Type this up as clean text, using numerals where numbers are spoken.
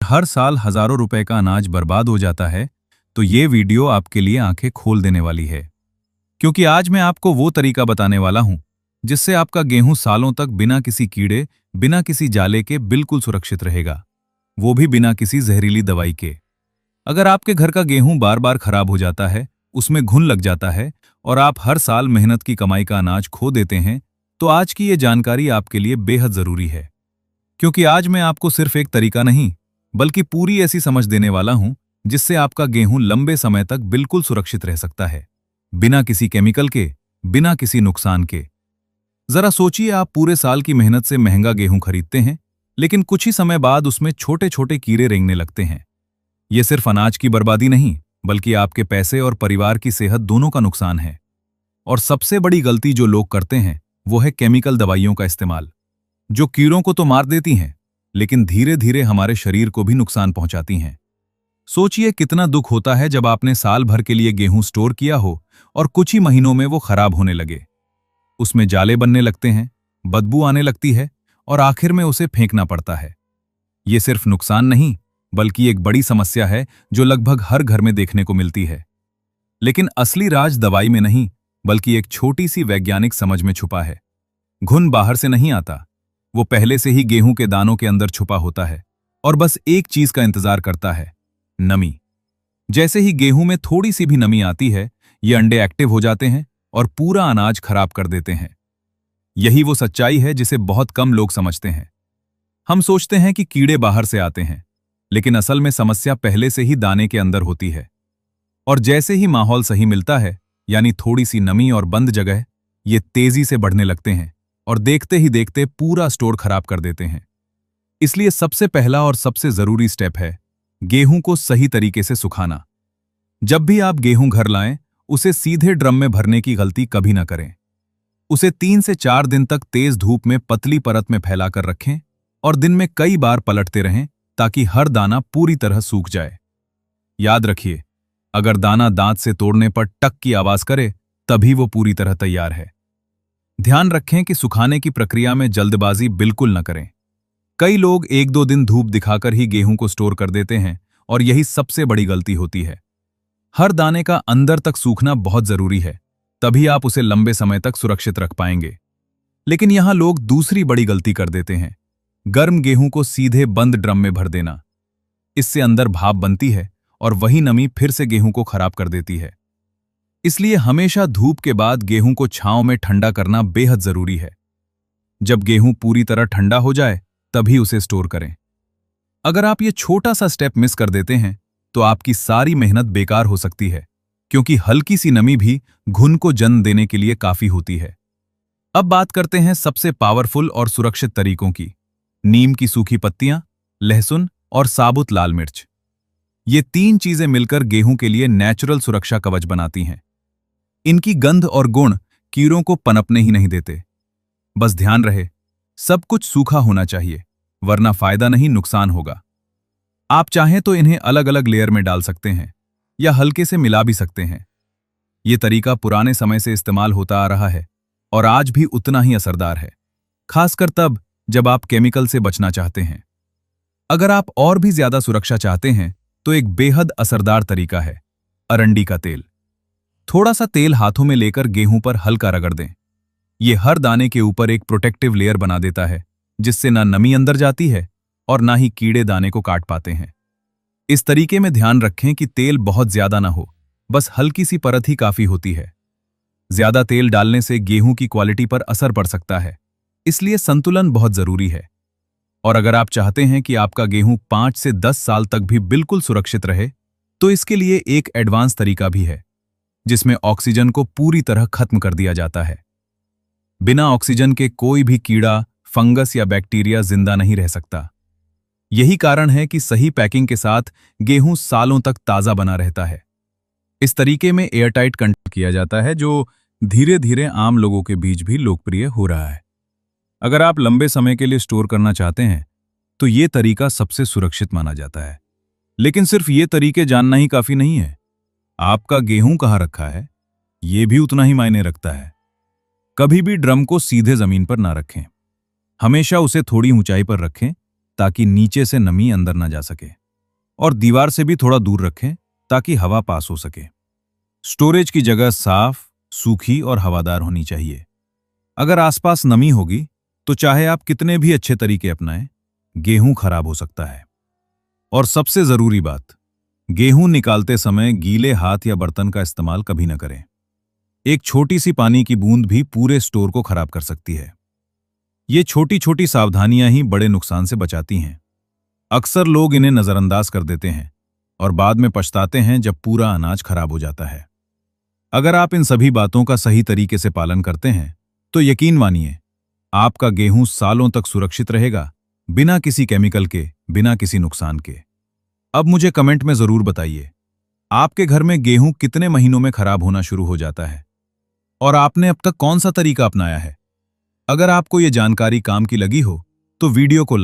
हर साल हजारों रुपए का अनाज बर्बाद हो जाता है, तो ये वीडियो आपके लिए आंखें खोल देने वाली है। क्योंकि आज मैं आपको वो तरीका बताने वाला हूं जिससे आपका गेहूं सालों तक बिना किसी कीड़े, बिना किसी जाले के बिल्कुल सुरक्षित रहेगा, वो भी बिना किसी जहरीली दवाई के। अगर आपके घर का गेहूं बार बार खराब हो जाता है, उसमें घुन लग जाता है और आप हर साल मेहनत की कमाई का अनाज खो देते हैं, तो आज की ये जानकारी आपके लिए बेहद जरूरी है। क्योंकि आज मैं आपको सिर्फ एक तरीका नहीं, बल्कि पूरी ऐसी समझ देने वाला हूं जिससे आपका गेहूं लंबे समय तक बिल्कुल सुरक्षित रह सकता है, बिना किसी केमिकल के, बिना किसी नुकसान के। जरा सोचिए, आप पूरे साल की मेहनत से महंगा गेहूं खरीदते हैं, लेकिन कुछ ही समय बाद उसमें छोटे छोटे कीड़े रेंगने लगते हैं। ये सिर्फ अनाज की बर्बादी नहीं, बल्कि आपके पैसे और परिवार की सेहत दोनों का नुकसान है। और सबसे बड़ी गलती जो लोग करते हैं, वो है केमिकल दवाइयों का इस्तेमाल, जो कीड़ों को तो मार देती हैं, लेकिन धीरे धीरे हमारे शरीर को भी नुकसान पहुंचाती हैं। सोचिए कितना दुख होता है जब आपने साल भर के लिए गेहूं स्टोर किया हो और कुछ ही महीनों में वो खराब होने लगे। उसमें जाले बनने लगते हैं, बदबू आने लगती है और आखिर में उसे फेंकना पड़ता है। ये सिर्फ नुकसान नहीं, बल्कि एक बड़ी समस्या है जो लगभग हर घर में देखने को मिलती है। लेकिन असली राज दवाई में नहीं, बल्कि एक छोटी सी वैज्ञानिक समझ में छुपा है। घुन बाहर से नहीं आता, वो पहले से ही गेहूं के दानों के अंदर छुपा होता है और बस एक चीज का इंतजार करता है, नमी। जैसे ही गेहूं में थोड़ी सी भी नमी आती है, ये अंडे एक्टिव हो जाते हैं और पूरा अनाज खराब कर देते हैं। यही वो सच्चाई है जिसे बहुत कम लोग समझते हैं। हम सोचते हैं कि कीड़े बाहर से आते हैं, लेकिन असल में समस्या पहले से ही दाने के अंदर होती है। और जैसे ही माहौल सही मिलता है, यानी थोड़ी सी नमी और बंद जगह, ये तेजी से बढ़ने लगते हैं और देखते ही देखते पूरा स्टोर खराब कर देते हैं। इसलिए सबसे पहला और सबसे जरूरी स्टेप है गेहूं को सही तरीके से सुखाना। जब भी आप गेहूं घर लाएं, उसे सीधे ड्रम में भरने की गलती कभी ना करें। उसे 3 से 4 दिन तक तेज धूप में पतली परत में फैलाकर रखें और दिन में कई बार पलटते रहें, ताकि हर दाना पूरी तरह सूख जाए। याद रखिए, अगर दाना दांत से तोड़ने पर टक की आवाज करे, तभी वो पूरी तरह तैयार है। ध्यान रखें कि सुखाने की प्रक्रिया में जल्दबाजी बिल्कुल न करें। कई लोग 1-2 दिन धूप दिखाकर ही गेहूं को स्टोर कर देते हैं और यही सबसे बड़ी गलती होती है। हर दाने का अंदर तक सूखना बहुत जरूरी है, तभी आप उसे लंबे समय तक सुरक्षित रख पाएंगे। लेकिन यहां लोग दूसरी बड़ी गलती कर देते हैं, गर्म गेहूं को सीधे बंद ड्रम में भर देना। इससे अंदर भाप बनती है और वही नमी फिर से गेहूं को खराब कर देती है। इसलिए हमेशा धूप के बाद गेहूं को छांव में ठंडा करना बेहद जरूरी है। जब गेहूं पूरी तरह ठंडा हो जाए, तभी उसे स्टोर करें। अगर आप ये छोटा सा स्टेप मिस कर देते हैं, तो आपकी सारी मेहनत बेकार हो सकती है, क्योंकि हल्की सी नमी भी घुन को जन्म देने के लिए काफी होती है। अब बात करते हैं सबसे पावरफुल और सुरक्षित तरीकों की। नीम की सूखी पत्तियां, लहसुन और साबुत लाल मिर्च। ये 3 चीजें मिलकर गेहूं के लिए नेचुरल सुरक्षा कवच बनाती हैं। इनकी गंध और गुण कीड़ों को पनपने ही नहीं देते। बस ध्यान रहे, सब कुछ सूखा होना चाहिए, वरना फायदा नहीं, नुकसान होगा। आप चाहें तो इन्हें अलग अलग लेयर में डाल सकते हैं या हल्के से मिला भी सकते हैं। यह तरीका पुराने समय से इस्तेमाल होता आ रहा है और आज भी उतना ही असरदार है, खासकर तब जब आप केमिकल से बचना चाहते हैं। अगर आप और भी ज्यादा सुरक्षा चाहते हैं, तो एक बेहद असरदार तरीका है अरंडी का तेल। थोड़ा सा तेल हाथों में लेकर गेहूं पर हल्का रगड़ दें। यह हर दाने के ऊपर एक प्रोटेक्टिव लेयर बना देता है, जिससे ना नमी अंदर जाती है और ना ही कीड़े दाने को काट पाते हैं। इस तरीके में ध्यान रखें कि तेल बहुत ज्यादा ना हो, बस हल्की सी परत ही काफी होती है। ज्यादा तेल डालने से गेहूं की क्वालिटी पर असर पड़ सकता है, इसलिए संतुलन बहुत जरूरी है। और अगर आप चाहते हैं कि आपका गेहूं 5 से 10 साल तक भी बिल्कुल सुरक्षित रहे, तो इसके लिए एक एडवांस तरीका भी है, जिसमें ऑक्सीजन को पूरी तरह खत्म कर दिया जाता है। बिना ऑक्सीजन के कोई भी कीड़ा, फंगस या बैक्टीरिया जिंदा नहीं रह सकता। यही कारण है कि सही पैकिंग के साथ गेहूं सालों तक ताजा बना रहता है। इस तरीके में एयरटाइट कंटेनर किया जाता है, जो धीरे धीरे आम लोगों के बीच भी लोकप्रिय हो रहा है। अगर आप लंबे समय के लिए स्टोर करना चाहते हैं, तो ये तरीका सबसे सुरक्षित माना जाता है। लेकिन सिर्फ ये तरीके जानना ही काफी नहीं है। आपका गेहूं कहाँ रखा है, ये भी उतना ही मायने रखता है। कभी भी ड्रम को सीधे जमीन पर ना रखें, हमेशा उसे थोड़ी ऊंचाई पर रखें, ताकि नीचे से नमी अंदर ना जा सके, और दीवार से भी थोड़ा दूर रखें ताकि हवा पास हो सके। स्टोरेज की जगह साफ, सूखी और हवादार होनी चाहिए। अगर आसपास नमी होगी तो चाहे आप कितने भी अच्छे तरीके अपनाएं, गेहूं खराब हो सकता है। और सबसे जरूरी बात, गेहूं निकालते समय गीले हाथ या बर्तन का इस्तेमाल कभी न करें। एक छोटी सी पानी की बूंद भी पूरे स्टोर को खराब कर सकती है। ये छोटी छोटी सावधानियां ही बड़े नुकसान से बचाती हैं। अक्सर लोग इन्हें नजरअंदाज कर देते हैं और बाद में पछताते हैं जब पूरा अनाज खराब हो जाता है। अगर आप इन सभी बातों का सही तरीके से पालन करते हैं तो यकीन मानिए, आपका गेहूं सालों तक सुरक्षित रहेगा, बिना किसी केमिकल के, बिना किसी नुकसान के। अब मुझे कमेंट में जरूर बताइए, आपके घर में गेहूं कितने महीनों में खराब होना शुरू हो जाता है और आपने अब तक कौन सा तरीका अपनाया है। अगर आपको ये जानकारी काम की लगी हो तो वीडियो को